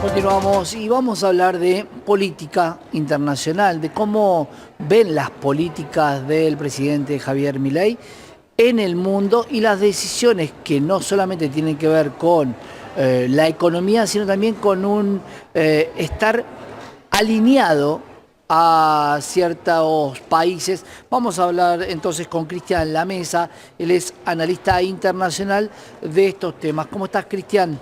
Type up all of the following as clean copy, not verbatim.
Continuamos y vamos a hablar de política internacional, de cómo ven las políticas del presidente Javier Milei en el mundo y las decisiones que no solamente tienen que ver con la economía, sino también con un estar alineado a ciertos países. Vamos a hablar entonces con Cristian Lamesa, él es analista internacional de estos temas. ¿Cómo estás, Cristian?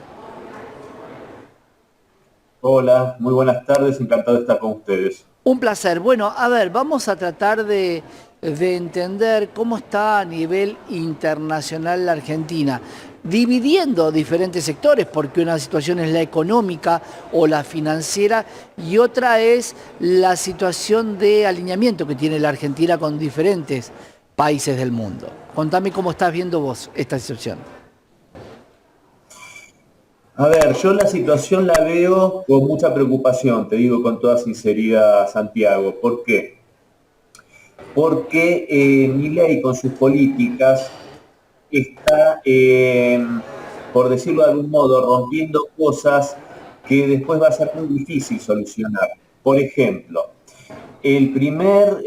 Hola, muy buenas tardes, encantado de estar con ustedes. Un placer. Bueno, a ver, vamos a tratar de entender cómo está a nivel internacional la Argentina, dividiendo diferentes sectores, porque una situación es la económica o la financiera y otra es la situación de alineamiento que tiene la Argentina con diferentes países del mundo. Contame cómo estás viendo vos esta situación. A ver, yo la situación la veo con mucha preocupación, te digo con toda sinceridad, Santiago. ¿Por qué? Porque Milei con sus políticas está, por decirlo de algún modo, rompiendo cosas que después va a ser muy difícil solucionar. Por ejemplo, el primer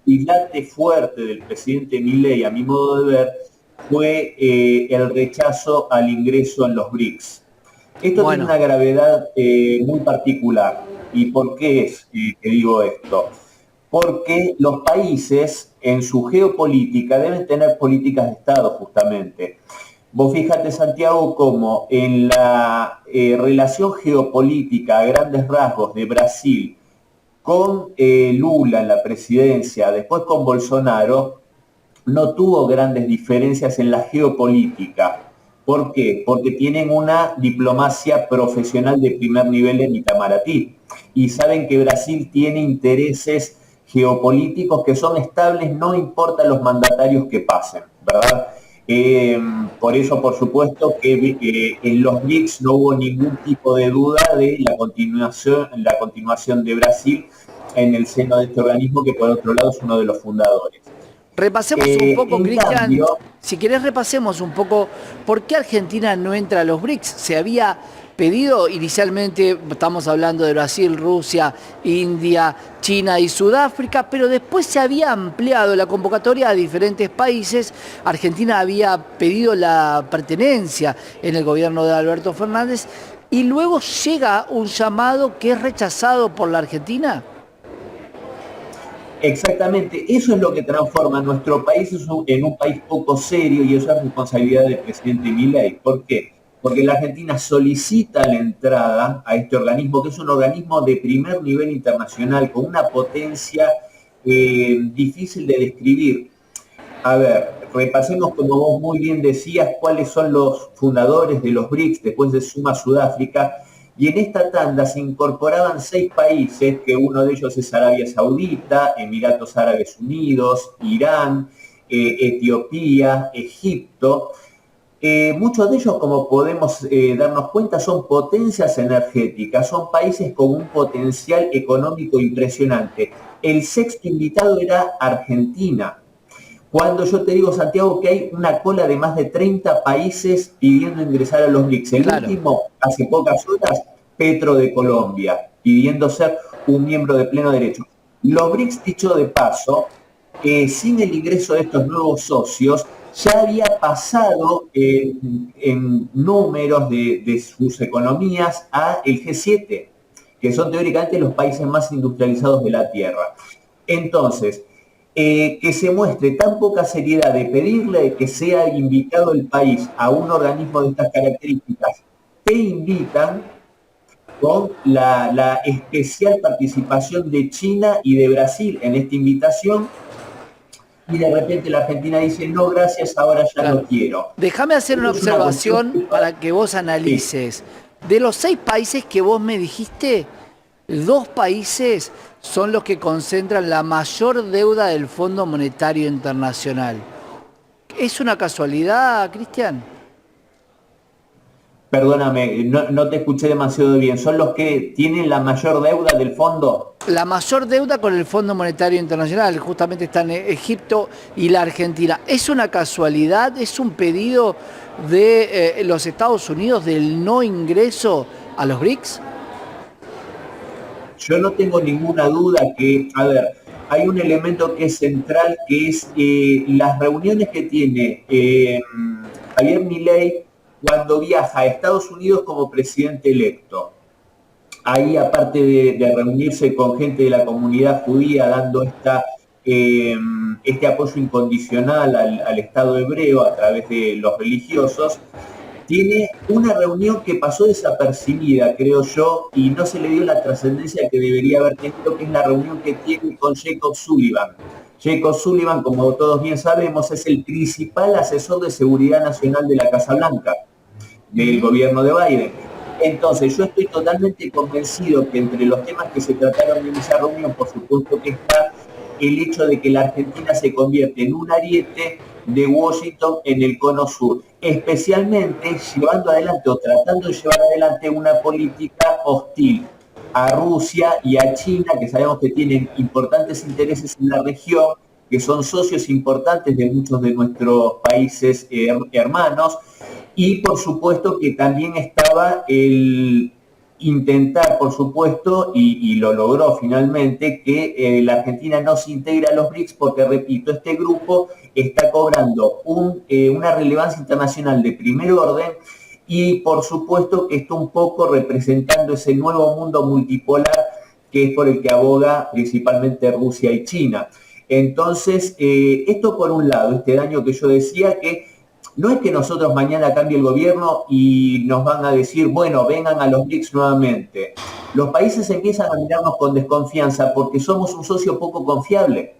dislate fuerte del presidente Milei, a mi modo de ver, fue el rechazo al ingreso en los BRICS. Esto tiene Bueno, una gravedad muy particular. ¿Y por qué es que digo esto? Porque los países en su geopolítica deben tener políticas de Estado justamente. Vos fíjate, Santiago, como en la relación geopolítica a grandes rasgos de Brasil con Lula en la presidencia, después con Bolsonaro, no tuvo grandes diferencias en la geopolítica. ¿Por qué? Porque tienen una diplomacia profesional de primer nivel en Itamaraty y saben que Brasil tiene intereses geopolíticos que son estables, no importa los mandatarios que pasen, ¿verdad? Por eso, por supuesto, que en los BRICS no hubo ningún tipo de duda de la continuación de Brasil en el seno de este organismo, que por otro lado es uno de los fundadores. repasemos un poco, En Cristian, cambio, si querés repasemos un poco por qué Argentina no entra a los BRICS. Se había pedido inicialmente, estamos hablando de Brasil, Rusia, India, China y Sudáfrica, pero después se había ampliado la convocatoria a diferentes países. Argentina había pedido la pertenencia en el gobierno de Alberto Fernández y luego llega un llamado que es rechazado por la Argentina. exactamente, eso es lo que transforma a nuestro país en un país poco serio y eso es responsabilidad del presidente Milei. ¿Por qué? Porque la Argentina solicita la entrada a este organismo, que es un organismo de primer nivel internacional, con una potencia difícil de describir. A ver, repasemos, como vos muy bien decías, cuáles son los fundadores de los BRICS, después de suma Sudáfrica, y en esta tanda se incorporaban 6 países, que uno de ellos es Arabia Saudita, Emiratos Árabes Unidos, Irán, Etiopía, Egipto. Muchos de ellos, como podemos darnos cuenta, son potencias energéticas, son países con un potencial económico impresionante. El sexto invitado era Argentina. Cuando yo te digo, Santiago, que hay una cola de más de 30 países pidiendo ingresar a los BRICS. El Claro. último, hace pocas horas, Petro de Colombia, pidiendo ser un miembro de pleno derecho. Los BRICS, dicho de paso, sin el ingreso de estos nuevos socios, ya había pasado en números de sus economías a el G7, que son teóricamente los países más industrializados de la Tierra. Entonces, que se muestre tan poca seriedad de pedirle que sea invitado el país a un organismo de estas características, te invitan con la especial participación de China y de Brasil en esta invitación, y de repente la Argentina dice, no, gracias, ahora ya no Claro. quiero. Déjame hacer una Esto es una cuestión observación para que vos sí, analices. De los 6 países que vos me dijiste, 2 países son los que concentran la mayor deuda del Fondo Monetario Internacional. ¿Es una casualidad, Cristian? perdóname, no te escuché demasiado bien. ¿Son los que tienen la mayor deuda del fondo? la mayor deuda con el Fondo Monetario Internacional, justamente están Egipto y la Argentina. ¿Es una casualidad? ¿Es un pedido de los Estados Unidos del no ingreso a los BRICS? Yo no tengo ninguna duda que, a ver, hay un elemento que es central, que es las reuniones que tiene Javier Milei cuando viaja a Estados Unidos como presidente electo. Ahí, aparte de reunirse con gente de la comunidad judía, dando este apoyo incondicional al Estado hebreo a través de los religiosos, tiene una reunión que pasó desapercibida, creo yo, y no se le dio la trascendencia que debería haber tenido, que es la reunión que tiene con Jacob Sullivan. Jacob Sullivan, como todos bien sabemos, es el principal asesor de seguridad nacional de la Casa Blanca, del gobierno de Biden. Entonces, yo estoy totalmente convencido que entre los temas que se trataron en esa reunión, por supuesto que está el hecho de que la Argentina se convierte en un ariete de Washington en el cono sur, especialmente llevando adelante o tratando de llevar adelante una política hostil a Rusia y a China, que sabemos que tienen importantes intereses en la región, que son socios importantes de muchos de nuestros países hermanos, y por supuesto que también estaba el intentar, por supuesto, y lo logró finalmente, que la Argentina no se integre a los BRICS porque, repito, este grupo está cobrando una relevancia internacional de primer orden y, por supuesto, que está un poco representando ese nuevo mundo multipolar que es por el que aboga principalmente Rusia y China. Entonces, esto por un lado, este daño que yo decía que no es que nosotros mañana cambie el gobierno y nos van a decir, bueno, vengan a los BRICS nuevamente. Los países empiezan a mirarnos con desconfianza porque somos un socio poco confiable.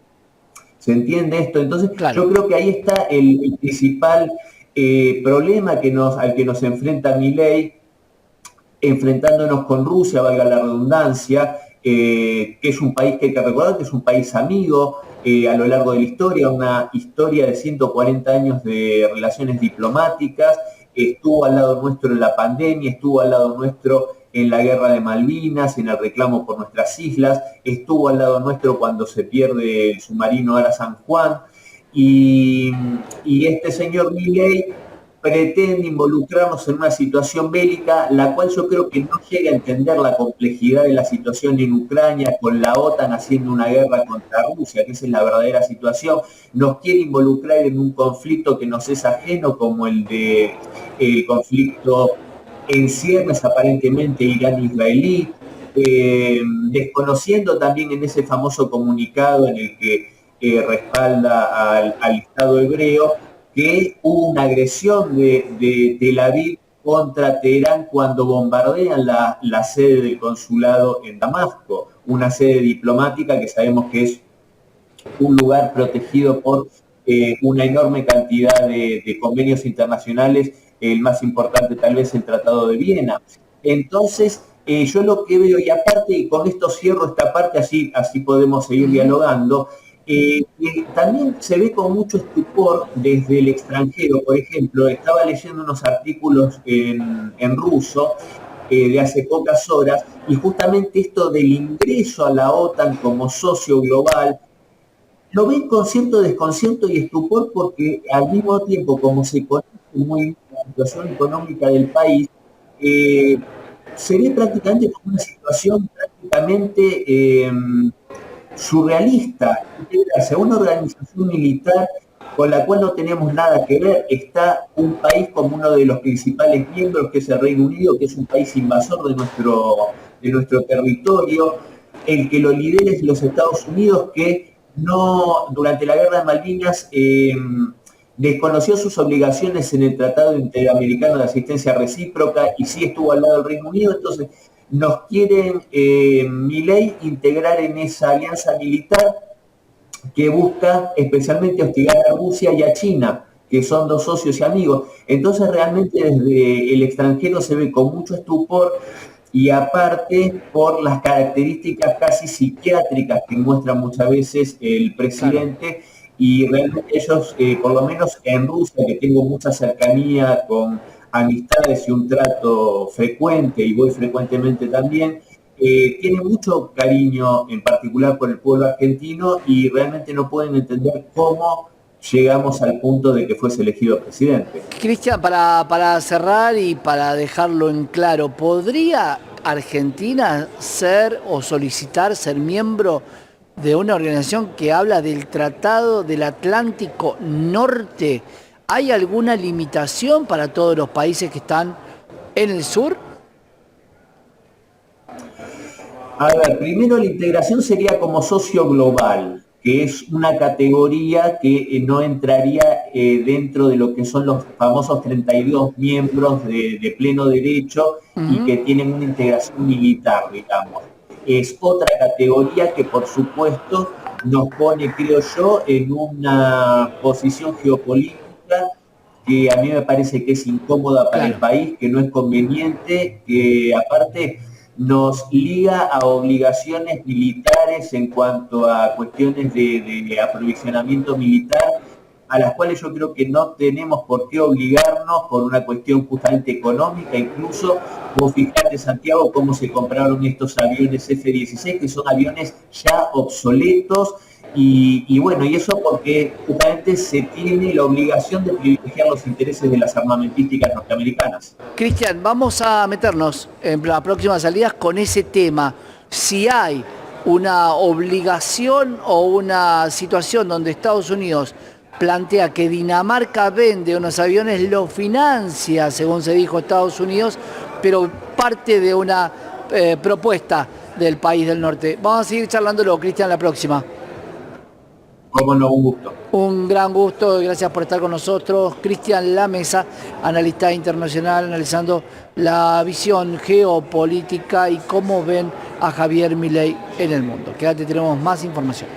¿Se entiende esto? Entonces, claro, yo creo que ahí está el principal problema al que nos enfrenta Milei, enfrentándonos con Rusia, valga la redundancia, que es un país que hay que recordar que es un país amigo a lo largo de la historia, una historia de 140 años de relaciones diplomáticas, estuvo al lado nuestro en la pandemia, estuvo al lado nuestro en la guerra de Malvinas, en el reclamo por nuestras islas, estuvo al lado nuestro cuando se pierde el submarino Ara San Juan, y este señor Milei pretende involucrarnos en una situación bélica, la cual yo creo que no llega a entender la complejidad de la situación en Ucrania, con la OTAN haciendo una guerra contra Rusia, que esa es la verdadera situación. Nos quiere involucrar en un conflicto que nos es ajeno, como el conflicto en ciernes aparentemente Irán-israelí, desconociendo también en ese famoso comunicado en el que respalda al Estado hebreo, que hubo una agresión de Tel Aviv contra Teherán cuando bombardean la sede del consulado en Damasco, una sede diplomática que sabemos que es un lugar protegido por una enorme cantidad de convenios internacionales, el más importante tal vez el Tratado de Viena. Entonces, yo lo que veo, y aparte, y con esto cierro esta parte, así podemos seguir dialogando, también se ve con mucho estupor desde el extranjero. Por ejemplo, estaba leyendo unos artículos en ruso de hace pocas horas, y justamente esto del ingreso a la OTAN como socio global, lo ven con cierto desconcierto y estupor porque al mismo tiempo, como se conoce muy bien la situación económica del país, se ve prácticamente como una situación prácticamente surrealista, integrarse a una organización militar con la cual no tenemos nada que ver. Está un país como uno de los principales miembros, que es el Reino Unido, que es un país invasor de nuestro territorio. El que lo lidera es los Estados Unidos, que no, durante la guerra de Malvinas, desconoció sus obligaciones en el Tratado Interamericano de Asistencia Recíproca y sí estuvo al lado del Reino Unido. Entonces, nos quieren Milei integrar en esa alianza militar que busca especialmente hostigar a Rusia y a China, que son dos socios y amigos. Entonces realmente desde el extranjero se ve con mucho estupor, y aparte por las características casi psiquiátricas que muestra muchas veces el presidente. Claro. Y realmente ellos, por lo menos en Rusia, que tengo mucha cercanía con amistades y un trato frecuente, y voy frecuentemente también, tiene mucho cariño en particular por el pueblo argentino y realmente no pueden entender cómo llegamos al punto de que fuese elegido presidente. Cristian, para cerrar y para dejarlo en claro, ¿podría Argentina ser o solicitar ser miembro de una organización que habla del Tratado del Atlántico Norte? ¿Hay alguna limitación para todos los países que están en el sur? A ver, primero la integración sería como socio global, que es una categoría que no entraría dentro de lo que son los famosos 32 miembros de pleno derecho y que tienen una integración militar, digamos. Es otra categoría que por supuesto nos pone, creo yo, en una posición geopolítica que a mí me parece que es incómoda para el país, que no es conveniente, que aparte nos liga a obligaciones militares en cuanto a cuestiones de aprovisionamiento militar, a las cuales yo creo que no tenemos por qué obligarnos por una cuestión justamente económica. Incluso vos fijate, Santiago, cómo se compraron estos aviones F-16, que son aviones ya obsoletos, y bueno, y eso porque justamente se tiene la obligación de privilegiar los intereses de las armamentísticas norteamericanas. Cristian, vamos a meternos en las próximas salidas con ese tema. Si hay una obligación o una situación donde Estados Unidos plantea que Dinamarca vende unos aviones, lo financia, según se dijo Estados Unidos, pero parte de una propuesta del país del norte. Vamos a seguir charlándolo, Cristian, la próxima. Cómo no, un gusto. Un gran gusto, gracias por estar con nosotros. Cristian Lamesa, analista internacional, analizando la visión geopolítica y cómo ven a Javier Milei en el mundo. Quédate, tenemos más información.